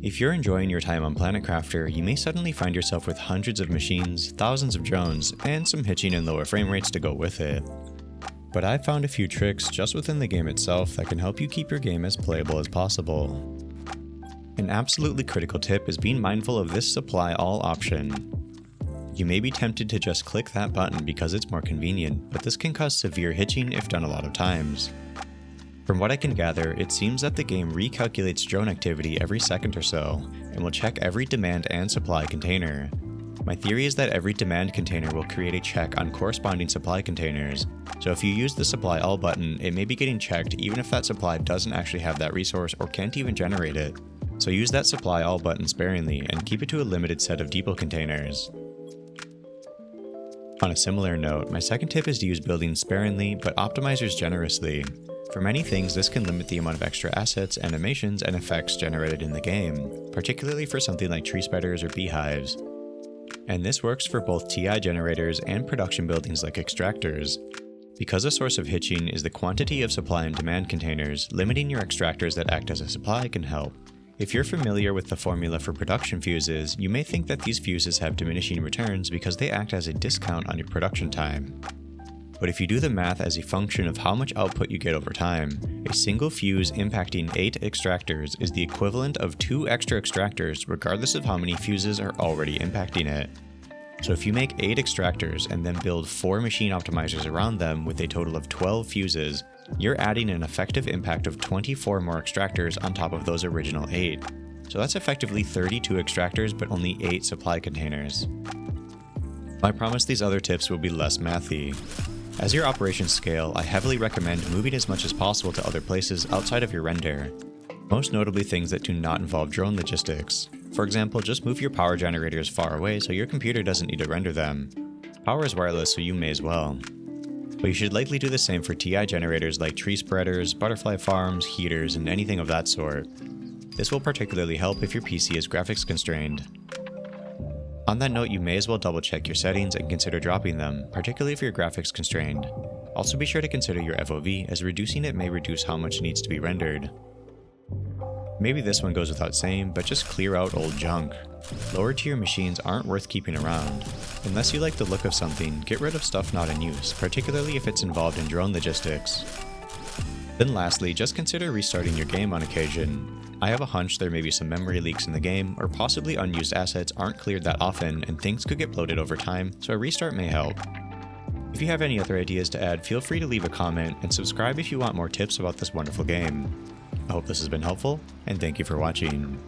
If you're enjoying your time on Planet Crafter, you may suddenly find yourself with hundreds of machines, thousands of drones, and some hitching and lower frame rates to go with it. But I've found a few tricks just within the game itself that can help you keep your game as playable as possible. An absolutely critical tip is being mindful of this supply all option. You may be tempted to just click that button because it's more convenient, but this can cause severe hitching if done a lot of times. From what I can gather, it seems that the game recalculates drone activity every second or so, and will check every demand and supply container. My theory is that every demand container will create a check on corresponding supply containers, so if you use the supply all button, it may be getting checked even if that supply doesn't actually have that resource or can't even generate it. So use that supply all button sparingly and keep it to a limited set of depot containers. On a similar note, my second tip is to use buildings sparingly but optimizers generously. For many things, this can limit the amount of extra assets, animations, and effects generated in the game, particularly for something like tree spreaders or beehives. And this works for both TI generators and production buildings like extractors. Because a source of hitching is the quantity of supply and demand containers, limiting your extractors that act as a supply can help. If you're familiar with the formula for production fuses, you may think that these fuses have diminishing returns because they act as a discount on your production time. But if you do the math as a function of how much output you get over time, a single fuse impacting 8 extractors is the equivalent of 2 extra extractors regardless of how many fuses are already impacting it. So if you make 8 extractors and then build 4 machine optimizers around them with a total of 12 fuses, you're adding an effective impact of 24 more extractors on top of those original 8. So that's effectively 32 extractors but only 8 supply containers. I promise these other tips will be less mathy. As your operations scale, I heavily recommend moving as much as possible to other places outside of your render. Most notably things that do not involve drone logistics. For example, just move your power generators far away so your computer doesn't need to render them. Power is wireless, so you may as well. But you should likely do the same for TI generators like tree spreaders, butterfly farms, heaters, and anything of that sort. This will particularly help if your PC is graphics constrained. On that note, you may as well double check your settings and consider dropping them, particularly if you're graphics constrained. Also be sure to consider your FOV, as reducing it may reduce how much needs to be rendered. Maybe this one goes without saying, but just clear out old junk. Lower tier machines aren't worth keeping around. Unless you like the look of something, get rid of stuff not in use, particularly if it's involved in drone logistics. Then lastly, just consider restarting your game on occasion. I have a hunch there may be some memory leaks in the game, or possibly unused assets aren't cleared that often and things could get bloated over time, so a restart may help. If you have any other ideas to add, feel free to leave a comment and subscribe if you want more tips about this wonderful game. I hope this has been helpful, and thank you for watching.